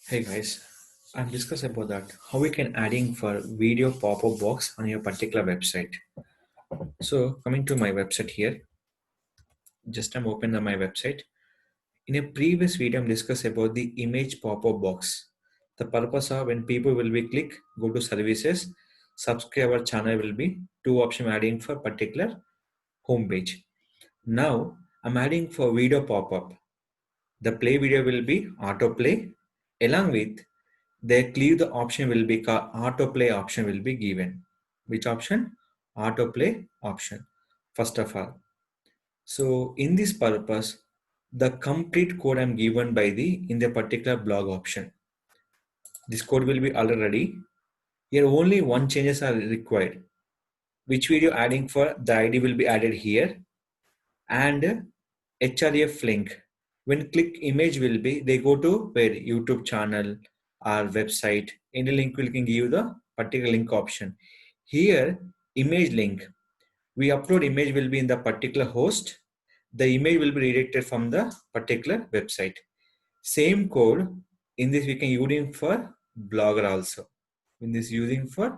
Hey guys, I'm discussing about that how we can adding for video pop-up box on your particular website. So coming to my website here, just I'm opening my website. In a previous video, I'm discussed about the image pop-up box. The purpose of when people will be click go to services, subscribe our channel will be two option adding for particular home page. Now I'm adding for video pop-up. The play video will be autoplay along with they clear the option will be autoplay option will be given. Which option? Autoplay option. First of all. So in this purpose, the complete code I'm given by the in the particular blog option. This code will be already. Here only one changes are required. Which video adding for the ID will be added here and href link. When click image will be they go to where YouTube channel or website. Any link will can give the particular link option. Here image link. We upload image will be in the particular host. The image will be redirected from the particular website. Same code in this we can using for Blogger also. In this using for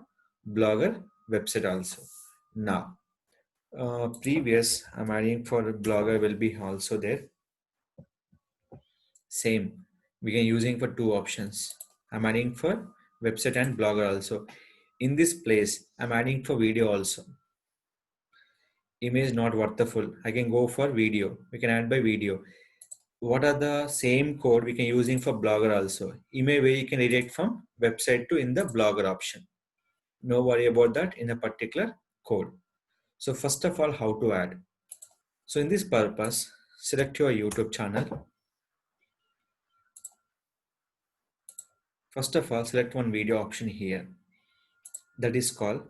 Blogger website also. Now previous I'm adding for Blogger will be also there. Same we can using for two options. I'm adding for website and Blogger also. In this place I'm adding for video also. Image not worthful. I can go for video. We can add by video. What are the same code we can using for Blogger also? Image where you can redirect from website to in the Blogger option. No worry about that in a particular code. So first of all, how to add? So in this purpose, select your YouTube channel. First of all, select one video option here. That is called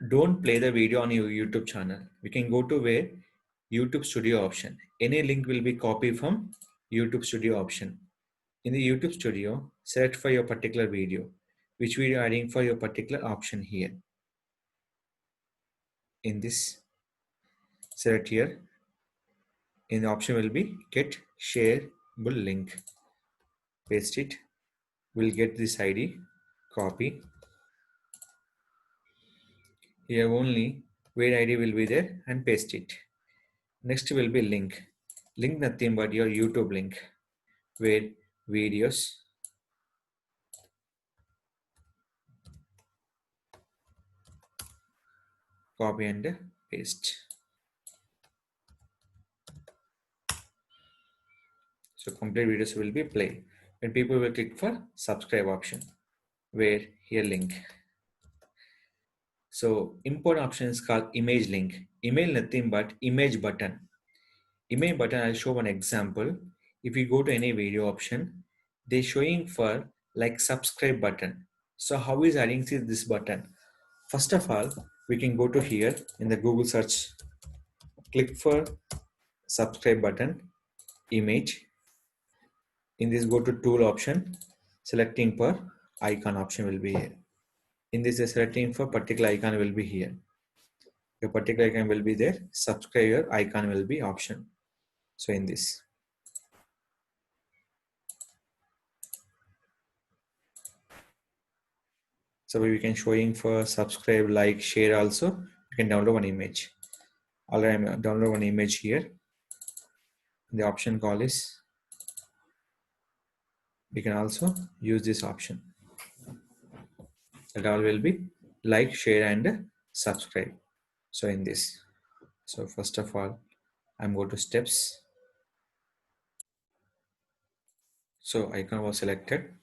don't play the video on your YouTube channel. We can go to where YouTube Studio option. Any link will be copied from YouTube Studio option. In the YouTube Studio, select for your particular video. Which video adding for your particular option here. In this, select here. In the option will be get shareable link. Paste it. We'll get this ID. Copy. Here only where ID will be there and paste it. Next will be link. Link nothing but your YouTube link where videos copy and paste. So complete videos will be play. When people will click for subscribe option where here link. So import option is called image link. Email nothing but image button. Image button, I'll show one example. If you go to any video option, they're showing for like subscribe button. So how is adding to this button? First of all, we can go to here in the Google search, click for subscribe button, image. In this go to tool option, selecting for icon option will be here. In this selecting for particular icon will be here. Your particular icon will be there, subscriber icon will be option. So in this. So we can showing for subscribe, like, share also. You can download one image. Already download one image here. The option call is, we can also use this option. That all will be like, share and subscribe. So in this. So first of all, I'm going to steps. So icon was selected.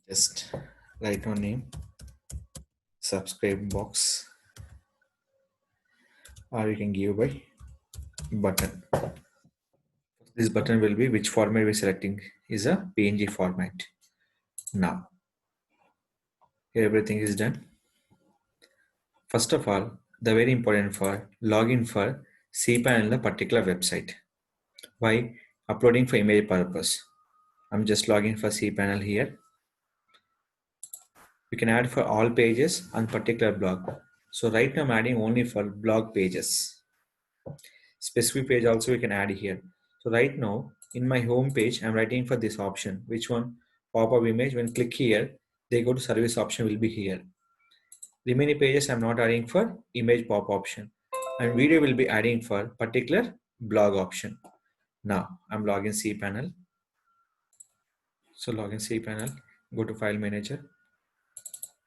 Just write on name, subscribe box, or you can give by button. This button will be which format we're selecting is a PNG format. Now, here everything is done. First of all, the very important for login for cPanel the particular website. Why? Uploading for email purpose. I'm just logging for cPanel here. You can add for all pages on particular blog. So right now I'm adding only for blog pages. Specific page also we can add here. So right now In my home page, I'm writing for this option. Which one? Pop-up image. When click here, they go to service option will be here. Remaining pages I'm not adding for image pop option. And video will be adding for particular blog option. Now I'm logging cPanel. So login cPanel, go to file manager.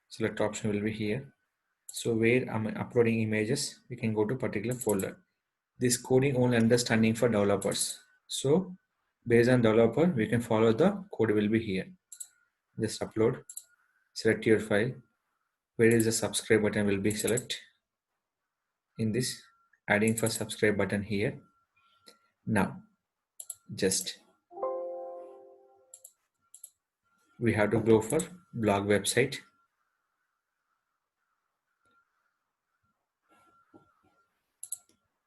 Select option will be here. So where I'm uploading images, we can go to particular folder. This coding only understanding for developers. So based on developer, we can follow the code will be here. Just upload, select your file. Where is the subscribe button will be select. In this, adding for subscribe button here. Now, just we have to go for blog website.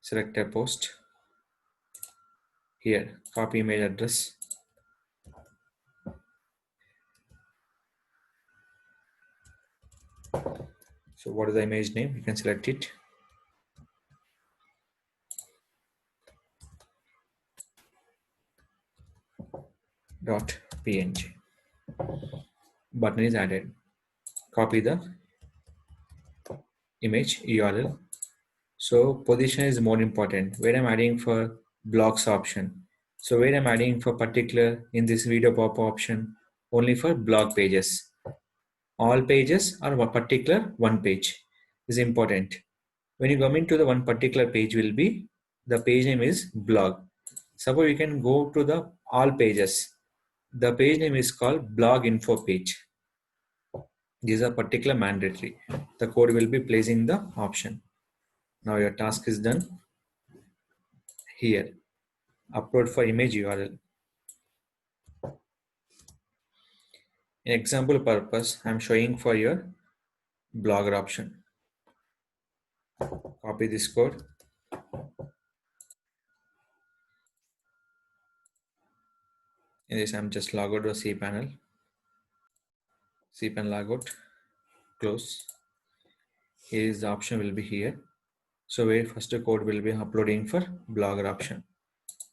Select a post. Here, copy email address. So what is the image name? You can select it. .png. Button is added. Copy the image URL. So position is more important. Where I'm adding for blocks option. So where I'm adding for particular in this video pop option only for blog pages. All pages or one particular one page is important. When you come into the one particular page will be the page name is blog. Suppose you can go to the all pages. The page name is called blog info page. These are particular mandatory. The code will be placing the option. Now your task is done. Here, upload for image URL. In example purpose, I'm showing for your blogger option. Copy this code. In this, I'm just log out to cPanel. cPanel logout. Close. Here is the option will be here. So where first the code will be uploading for blogger option.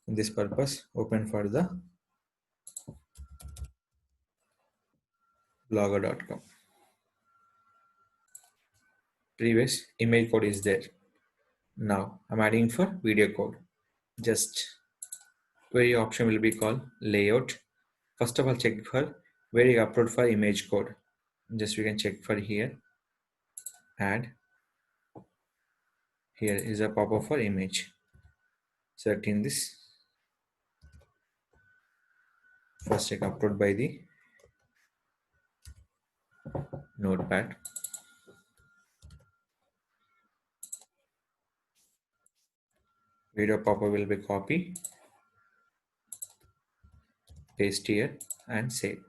In this purpose, open for the blogger.com. Previous image code is there. Now I'm adding for video code. Just where your option will be called layout. First of all, check for where you upload for image code. Just we can check for here. Add. Here is a pop-up for image. Selecting this. First check upload by the notepad. Video pop-up will be copy, paste here and save.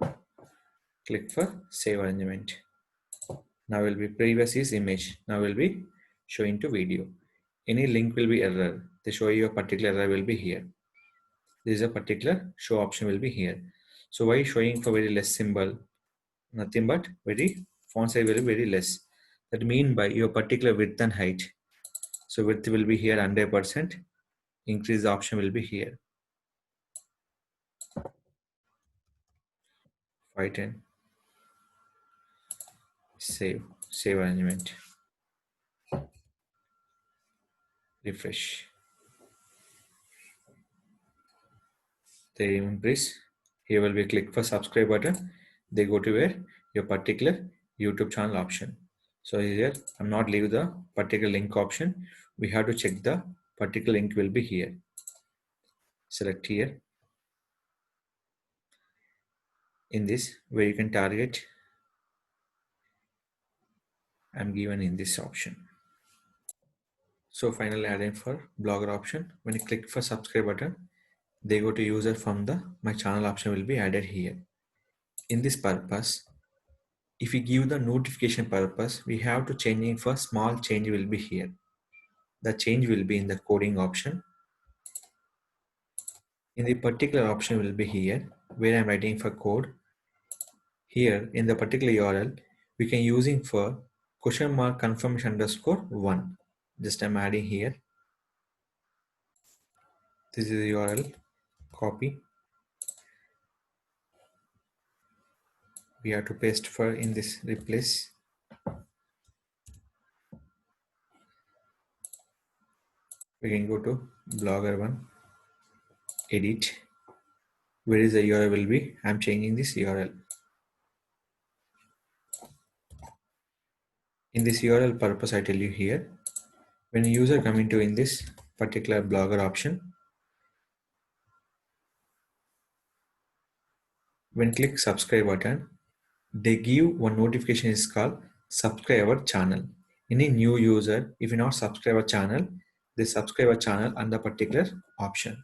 Click for save arrangement. Now will be previous is image. Now will be showing to video. Any link will be error. They show you a particular error will be here. This is a particular show option will be here. So why showing for very less symbol? Nothing but very font size will be very less. That mean by your particular width and height. So width will be here 100%. Increase the option will be here. 510. Save arrangement. Refresh. They increase. Here will be click for subscribe button. They go to where your particular YouTube channel option. So here I'm not leave the particular link option. We have to check the particular link will be here. Select here. In this where you can target, I'm given in this option. So finally adding for blogger option. When you click for subscribe button, they go to user from the my channel option will be added here. In this purpose, if we give the notification purpose, we have to changing for small change will be here. The change will be in the coding option. In the particular option will be here where I'm writing for code. Here in the particular URL, we can using for question mark confirmation underscore 1. Just I'm adding here. This is the URL. Copy, We have to paste for in this replace. We can go to blogger one, edit. Where is the URL will be? I'm changing this URL. In this URL purpose, I tell you here, when a user come into in this particular blogger option, when click subscribe button, they give one notification is called subscribe our channel. Any new user, if you not subscribe our channel, they subscribe our channel on the particular option.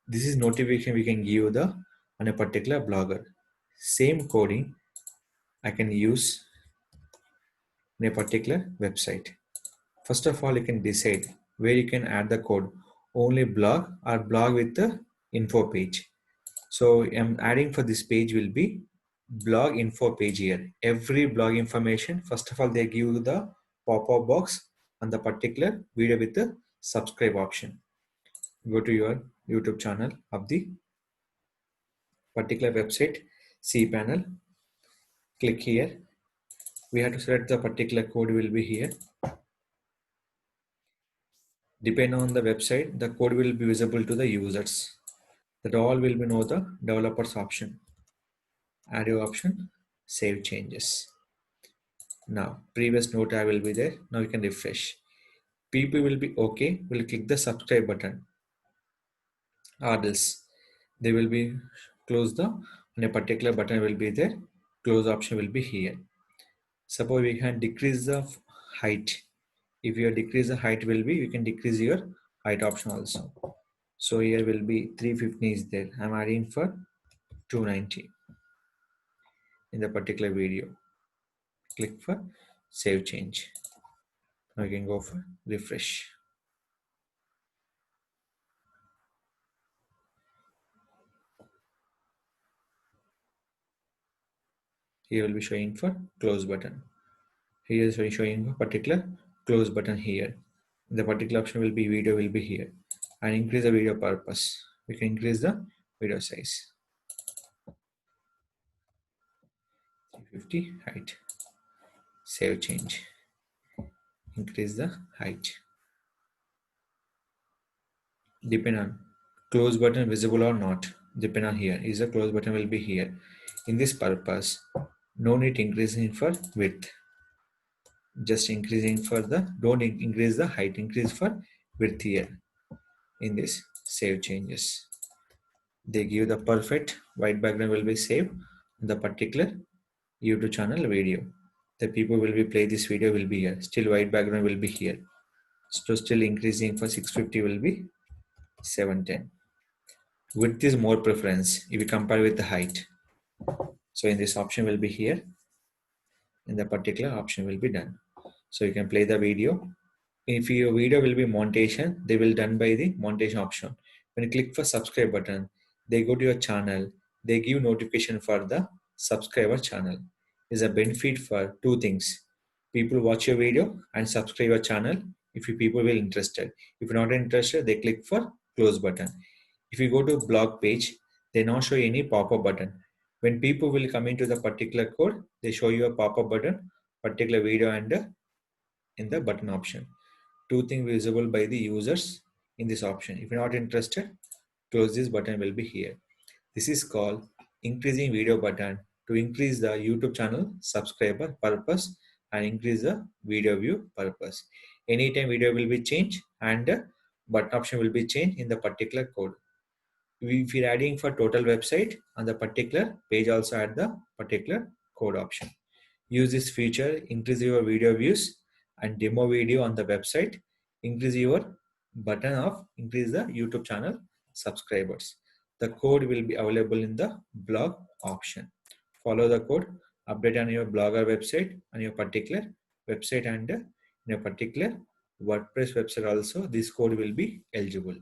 This is notification we can give the on a particular blogger. Same coding I can use in a particular website. First of all, you can decide where you can add the code, only blog or blog with the info page. So I'm adding for this page will be blog info page here. Every blog information, first of all, they give you the pop-up box on the particular video with the subscribe option. Go to your YouTube channel of the particular website, cPanel, click here. We have to select the particular code will be here. Depending on the website, the code will be visible to the users. That all will be know the developers option. Add your option, save changes. Now, previous note I will be there. Now you can refresh. People will be okay. Will click the subscribe button. Or else they will be close the on a particular button will be there. Close option will be here. Suppose we can decrease the height. If you decrease the height will be, you can decrease your height option also. So here will be 350 is there. I'm adding for 290 in the particular video. Click for save change. Now you can go for refresh. Here will be showing for close button. Here is showing a particular close button here. The particular option will be video will be here. And increase the video purpose. We can increase the video size. 350 height. Save change. Increase the height. Depend on close button visible or not. Depend on here. Is the close button will be here. In this purpose, no need increasing for width. Just increasing for the don't increase the height. Increase for width here. In this save changes. They give the perfect white background will be saved in the particular YouTube channel video. The people will be play this video will be here. Still white background will be here. So still increasing for 650 will be 710. Width is more preference if you compare with the height. So in this option will be here. In the particular option will be done. So you can play the video. If your video will be montation, they will done by the montation option. When you click for subscribe button, they go to your channel. They give notification for the subscriber channel. Is a benefit for two things. People watch your video and subscribe your channel if you people will interested. If you're not interested, they click for close button. If you go to blog page, they not show any pop-up button. When people will come into the particular code, they show you a pop-up button, particular video and in the button option. Two things visible by the users in this option. If you're not interested, close this button will be here. This is called increasing video button to increase the YouTube channel subscriber purpose and increase the video view purpose. Anytime video will be changed and button option will be changed in the particular code. If you're adding for total website on the particular page, also add the particular code option. Use this feature, increase your video views and demo video on the website, increase your button of increase the YouTube channel subscribers. The code will be available in the blog option. Follow the code, update on your blogger website, on your particular website and in your particular WordPress website also, this code will be eligible.